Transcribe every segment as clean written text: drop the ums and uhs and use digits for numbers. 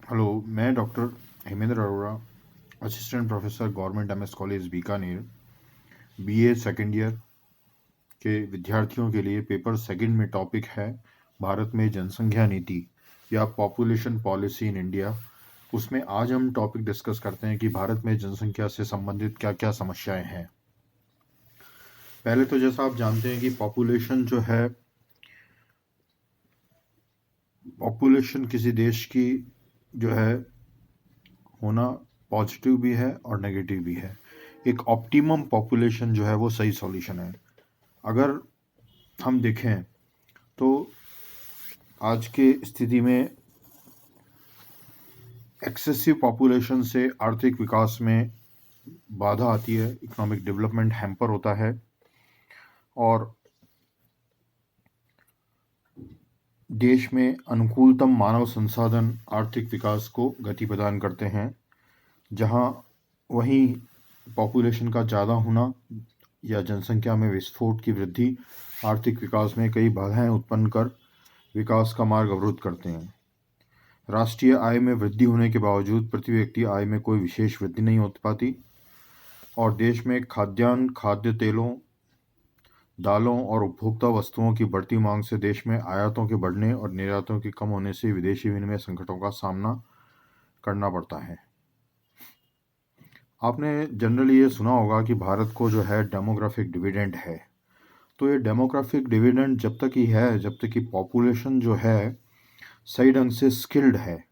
Hello, मैं doctor Hemendra Arora, assistant professor government MS college Bikaner, BA second year के विद्यार्थियों के लिए पेपर सेकंड में टॉपिक है भारत में जनसंख्या नीति या पॉपुलेशन पॉलिसी इन इंडिया। उसमें आज हम टॉपिक डिस्कस करते हैं कि भारत में जनसंख्या से संबंधित क्या क्या समस्याएं हैं। पहले तो जैसा आप जानते हैं कि पॉपुलेशन किसी देश की जो है होना पॉजिटिव भी है और नेगेटिव भी है। एक ऑप्टिमम पॉपुलेशन जो है वो सही सॉल्यूशन है। अगर हम देखें तो आज के स्थिति में एक्सेसिव पॉपुलेशन से आर्थिक विकास में बाधा आती है, इकोनॉमिक डेवलपमेंट हैम्पर होता है और देश में अनुकूलतम मानव संसाधन आर्थिक विकास को गति प्रदान करते हैं। जहां वहीं पॉपुलेशन का ज़्यादा होना या जनसंख्या में विस्फोट की वृद्धि आर्थिक विकास में कई बाधाएं उत्पन्न कर विकास का मार्ग अवरुद्ध करते हैं। राष्ट्रीय आय में वृद्धि होने के बावजूद प्रति व्यक्ति आय में कोई विशेष वृद्धि नहीं हो पाती और देश में खाद्यान्न, खाद्य तेलों, दालों और उपभोक्ता वस्तुओं की बढ़ती मांग से देश में आयातों के बढ़ने और निर्यातों के कम होने से विदेशी विनिमय संकटों का सामना करना पड़ता है। आपने जनरली ये सुना होगा कि भारत को जो है डेमोग्राफिक डिविडेंड है। तो ये डेमोग्राफिक डिविडेंड जब तक ही है जब तक कि पॉपुलेशन जो है सही ढंग से स्किल्ड है।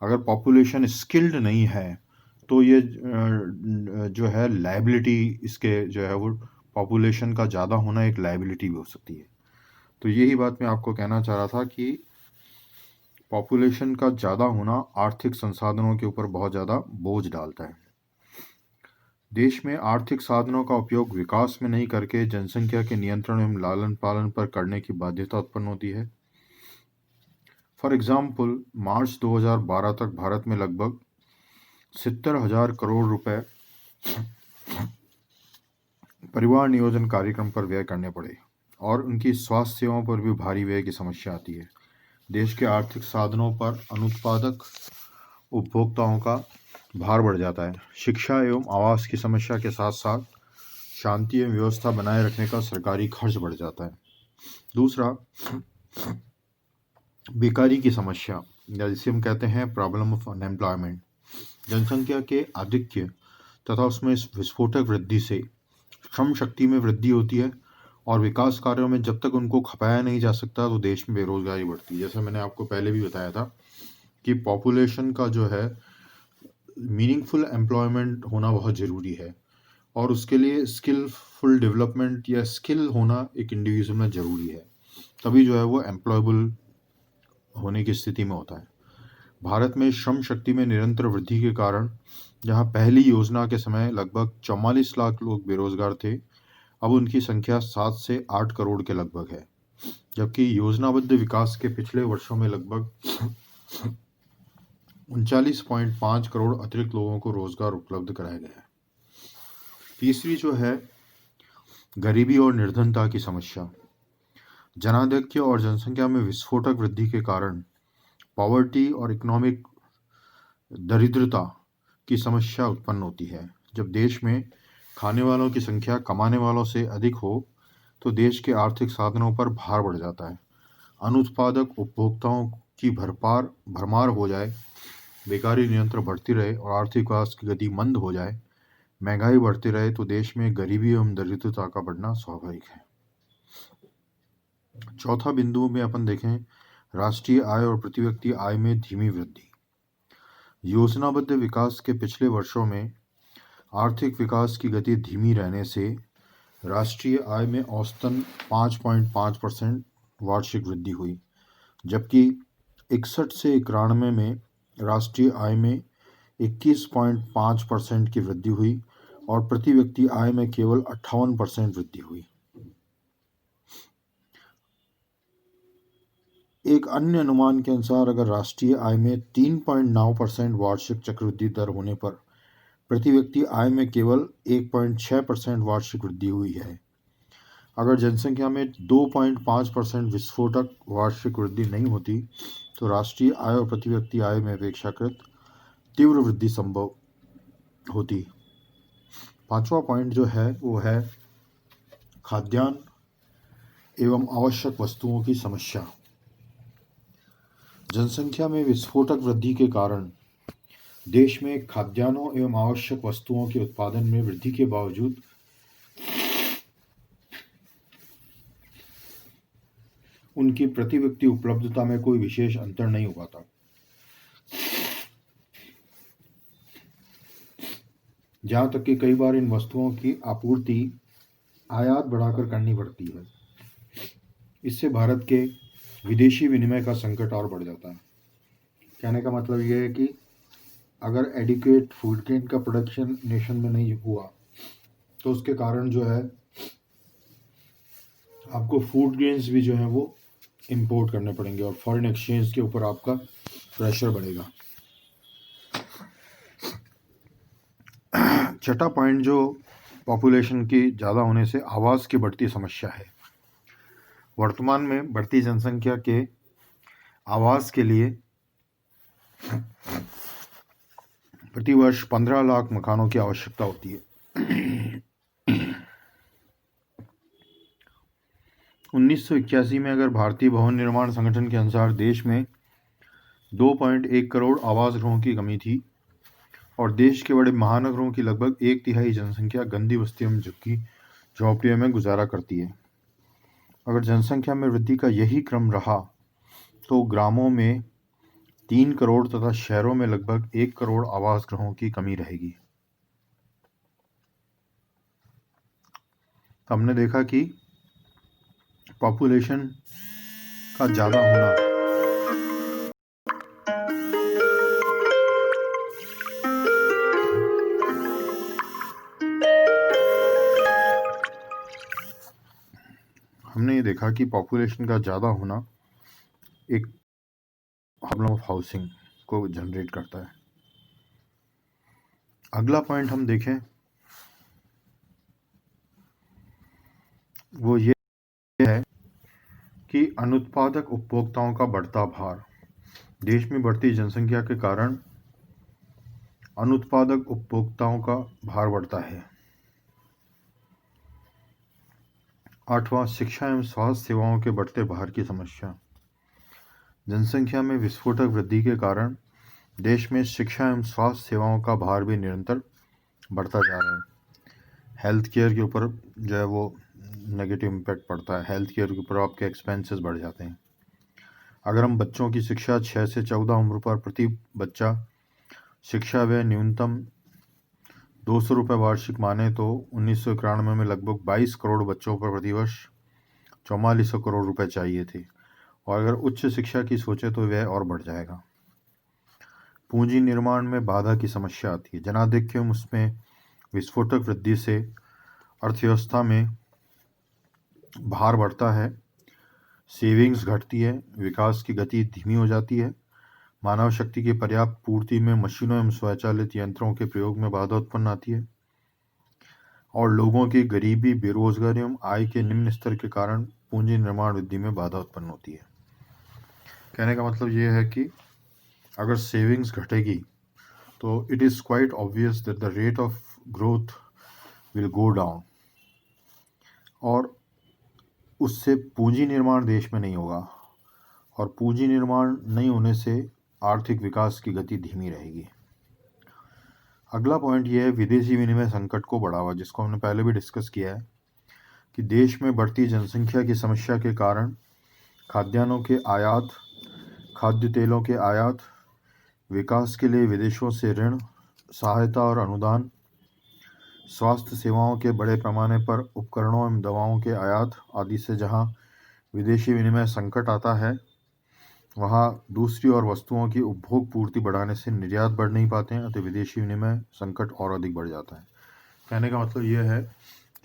अगर पॉपुलेशन स्किल्ड नहीं है तो ये जो है लायबिलिटी, इसके जो है वो पॉपुलेशन का ज़्यादा होना एक लायबिलिटी भी हो सकती है। तो यही बात मैं आपको कहना चाह रहा था कि पॉपुलेशन का ज़्यादा होना आर्थिक संसाधनों के ऊपर बहुत ज़्यादा बोझ डालता है। देश में आर्थिक साधनों का उपयोग विकास में नहीं करके जनसंख्या के नियंत्रण एवं लालन पालन पर करने की बाध्यता उत्पन्न होती है। फॉर एग्जाम्पल, मार्च 2012 तक भारत में लगभग 70,000 करोड़ रुपए परिवार नियोजन कार्यक्रम पर व्यय करने पड़े और उनकी स्वास्थ्य सेवाओं पर भी भारी व्यय की समस्या आती है। देश के आर्थिक साधनों पर अनुत्पादक उपभोक्ताओं का भार बढ़ जाता है। शिक्षा एवं आवास की समस्या के साथ साथ शांति एवं व्यवस्था बनाए रखने का सरकारी खर्च बढ़ जाता है। दूसरा, बेकारी की समस्या या जिसे हम कहते हैं प्रॉब्लम ऑफ अनएम्प्लॉयमेंट। जनसंख्या के आधिक्य तथा उसमें इस विस्फोटक वृद्धि से श्रम शक्ति में वृद्धि होती है और विकास कार्यों में जब तक उनको खपाया नहीं जा सकता तो देश में बेरोजगारी बढ़ती है। जैसा मैंने आपको पहले भी बताया था कि पॉपुलेशन का जो है मीनिंगफुल एम्प्लॉयमेंट होना बहुत ज़रूरी है और उसके लिए स्किलफुल डेवलपमेंट या स्किल होना एक इंडिविजुअल में ज़रूरी है, तभी जो है वो एम्प्लॉयबल होने की स्थिति में होता है। भारत में श्रम शक्ति में निरंतर वृद्धि के कारण जहां पहली योजना के समय लगभग 44 लाख लोग बेरोजगार थे, अब उनकी संख्या 7 से 8 करोड़ के लगभग है, जबकि योजनाबद्ध विकास के पिछले वर्षों में लगभग 39.5 करोड़ अतिरिक्त लोगों को रोजगार उपलब्ध कराया गया है। तीसरी जो है गरीबी और निर्धनता की समस्या। जनाधिक्य और जनसंख्या में विस्फोटक वृद्धि के कारण पॉवर्टी और इकोनॉमिक दरिद्रता की समस्या उत्पन्न होती है। जब देश में खाने वालों की संख्या कमाने वालों से अधिक हो तो देश के आर्थिक साधनों पर भार बढ़ जाता है। अनुत्पादक उपभोक्ताओं की भरमार हो जाए, बेकारी निरंतर बढ़ती रहे और आर्थिक विकास की गति मंद हो जाए, महंगाई बढ़ती रहे तो देश में गरीबी एवं दरिद्रता का बढ़ना स्वाभाविक है। चौथा बिंदु में अपन देखें राष्ट्रीय आय और प्रति व्यक्ति आय में धीमी वृद्धि। योजनाबद्ध विकास के पिछले वर्षों में आर्थिक विकास की गति धीमी रहने से राष्ट्रीय आय में औसतन 5.5% वार्षिक वृद्धि हुई, जबकि 61 से 91 में राष्ट्रीय आय में 21.5% की वृद्धि हुई और प्रति व्यक्ति आय में केवल 58% वृद्धि हुई। एक अन्य अनुमान के अनुसार अगर राष्ट्रीय आय में 3.9% वार्षिक चक्रवृद्धि दर होने पर प्रति व्यक्ति आय में केवल 1.6% वार्षिक वृद्धि हुई है। अगर जनसंख्या में 2.5% विस्फोटक वार्षिक वृद्धि नहीं होती तो राष्ट्रीय आय और प्रति व्यक्ति आय में अपेक्षाकृत तीव्र वृद्धि संभव होती। पांचवा पॉइंट जो है वो है खाद्यान्न एवं आवश्यक वस्तुओं की समस्या। जनसंख्या में विस्फोटक वृद्धि के कारण देश में खाद्यान्नों एवं आवश्यक वस्तुओं के उत्पादन में वृद्धि के बावजूद उनकी प्रति व्यक्ति उपलब्धता में कोई विशेष अंतर नहीं हो पाता। जहां तक कि कई बार इन वस्तुओं की आपूर्ति आयात बढ़ाकर करनी पड़ती है। इससे भारत के विदेशी विनिमय का संकट और बढ़ जाता है। कहने का मतलब यह है कि अगर एडिक्वेट फूड ग्रेन का प्रोडक्शन नेशन में नहीं हुआ तो उसके कारण जो है आपको फूड ग्रेन्स भी जो है वो इंपोर्ट करने पड़ेंगे और फॉरेन एक्सचेंज के ऊपर आपका प्रेशर बढ़ेगा। छठा पॉइंट जो पॉपुलेशन की ज़्यादा होने से आवास की बढ़ती समस्या है। वर्तमान में बढ़ती जनसंख्या के आवास के लिए प्रतिवर्ष 15 लाख मकानों की आवश्यकता होती है। 1981 में अगर भारतीय भवन निर्माण संगठन के अनुसार देश में 2.1 करोड़ आवास गृहों की कमी थी और देश के बड़े महानगरों की लगभग 1/3 जनसंख्या गंदी बस्तियों में झुग्गी झोंपड़ियों में गुजारा करती है। अगर जनसंख्या में वृद्धि का यही क्रम रहा तो ग्रामों में 3 करोड़ तथा शहरों में लगभग 1 करोड़ आवास गृहों की कमी रहेगी। हमने देखा कि पॉपुलेशन का ज़्यादा होना हमने ये देखा कि पॉपुलेशन का ज़्यादा होना एक प्रॉब्लम ऑफ हाउसिंग को जनरेट करता है। अगला पॉइंट हम देखें वो ये है कि अनुत्पादक उपभोक्ताओं का बढ़ता भार। देश में बढ़ती जनसंख्या के कारण अनुत्पादक उपभोक्ताओं का भार बढ़ता है। आठवां, शिक्षा एवं स्वास्थ्य सेवाओं के बढ़ते भार की समस्या। जनसंख्या में विस्फोटक वृद्धि के कारण देश में शिक्षा एवं स्वास्थ्य सेवाओं का भार भी निरंतर बढ़ता जा रहा है। हेल्थ केयर के ऊपर जो है वो नेगेटिव इम्पैक्ट पड़ता है। हेल्थ केयर के ऊपर आपके एक्सपेंसेस बढ़ जाते हैं। अगर हम बच्चों की शिक्षा 6 से 14 उम्र पर प्रति बच्चा शिक्षा व्यय न्यूनतम 200 रुपये वार्षिक माने तो 1991 में लगभग 22 करोड़ बच्चों पर प्रतिवर्ष 4400 करोड़ रुपए चाहिए थे और अगर उच्च शिक्षा की सोचे तो व्यय और बढ़ जाएगा। पूंजी निर्माण में बाधा की समस्या आती है। जनाधिक्य उसमें विस्फोटक वृद्धि से अर्थव्यवस्था में भार बढ़ता है, सेविंग्स घटती है, विकास की गति धीमी हो जाती है, मानव शक्ति की पर्याप्त पूर्ति में मशीनों एवं स्वचालित यंत्रों के प्रयोग में बाधा उत्पन्न आती है और लोगों की गरीबी, बेरोजगारी एवं आय के निम्न स्तर के कारण पूंजी निर्माण वृद्धि में बाधा उत्पन्न होती है। कहने का मतलब ये है कि अगर सेविंग्स घटेगी तो it is quite obvious that the rate of growth will go down और उससे पूंजी निर्माण देश में नहीं होगा और पूंजी निर्माण नहीं होने से आर्थिक विकास की गति धीमी रहेगी। अगला पॉइंट यह है विदेशी विनिमय संकट को बढ़ावा, जिसको हमने पहले भी डिस्कस किया है कि देश में बढ़ती जनसंख्या की समस्या के कारण खाद्यान्नों के आयात, खाद्य तेलों के आयात, विकास के लिए विदेशों से ऋण, सहायता और अनुदान, स्वास्थ्य सेवाओं के बड़े पैमाने पर उपकरणों एवं दवाओं के आयात आदि से जहां विदेशी विनिमय संकट आता है वहां दूसरी और वस्तुओं की उपभोग पूर्ति बढ़ाने से निर्यात बढ़ नहीं पाते हैं, अतः विदेशी विनिमय संकट और अधिक बढ़ जाता है। कहने का मतलब यह है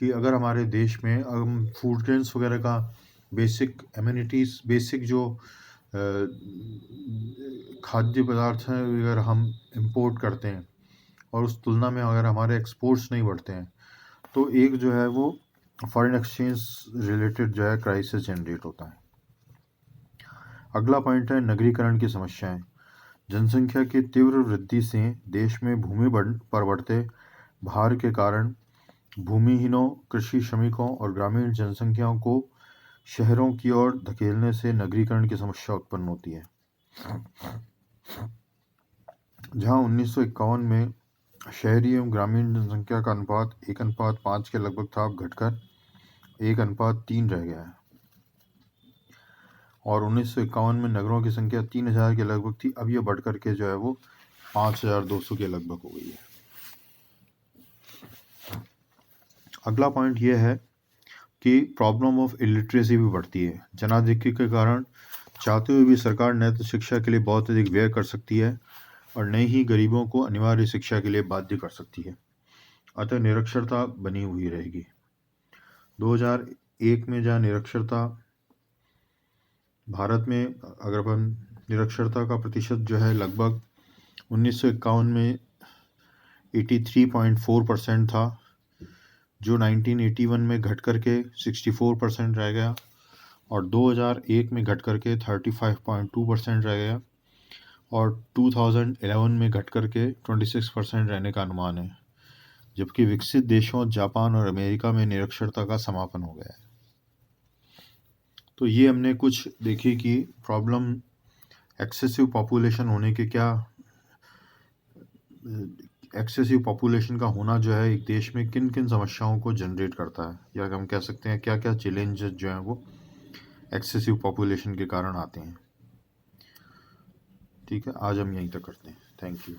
कि अगर हमारे देश में हम फूड ग्रेन्स वगैरह का बेसिक एमिनिटीज़, बेसिक जो खाद्य पदार्थ हैं अगर हम इंपोर्ट करते हैं और उस तुलना में अगर हमारे एक्सपोर्ट्स नहीं बढ़ते हैं तो एक जो है वो फॉरेन एक्सचेंज रिलेटेड जो है क्राइसिस जनरेट होता है। अगला पॉइंट है नगरीकरण की समस्याएं। जनसंख्या की तीव्र वृद्धि से देश में पर बढ़ते भार के कारण भूमिहीनों, कृषि श्रमिकों और ग्रामीण जनसंख्याओं को शहरों की ओर धकेलने से नगरीकरण की समस्या उत्पन्न होती है। जहां 1951 में शहरी एवं ग्रामीण जनसंख्या का अनुपात 1:5 के लगभग था, अब घटकर 1:3 रह गया है। और 1951 में नगरों की संख्या 3000 के लगभग थी, अब यह बढ़कर के जो है वो 5200 के लगभग हो गई है। अगला पॉइंट यह है कि प्रॉब्लम ऑफ इलिटरेसी भी बढ़ती है। जनाधिक्य के कारण चाहते हुए भी सरकार न तो शिक्षा के लिए बहुत अधिक व्यय कर सकती है और न ही गरीबों को अनिवार्य शिक्षा के लिए बाध्य कर सकती है, अतः निरक्षरता बनी हुई रहेगी। 2001 में जहाँ निरक्षरता भारत में, अगर अपन निरक्षरता का प्रतिशत जो है लगभग 1951 में 83.4% था, जो 1981 में घट करके 64% रह गया और 2001 में घट करके 35.2% रह गया और 2011 में घट करके 26% रहने का अनुमान है, जबकि विकसित देशों जापान और अमेरिका में निरक्षरता का समापन हो गया है। तो ये हमने कुछ देखी कि प्रॉब्लम एक्सेसिव पॉपुलेशन होने के क्या, एक्सेसिव पॉपुलेशन का होना जो है एक देश में किन किन समस्याओं को जनरेट करता है, या हम कह सकते हैं क्या क्या चैलेंजेस जो हैं वो एक्सेसिव पॉपुलेशन के कारण आते हैं। ठीक है, आज हम यहीं तक करते हैं। Thank you.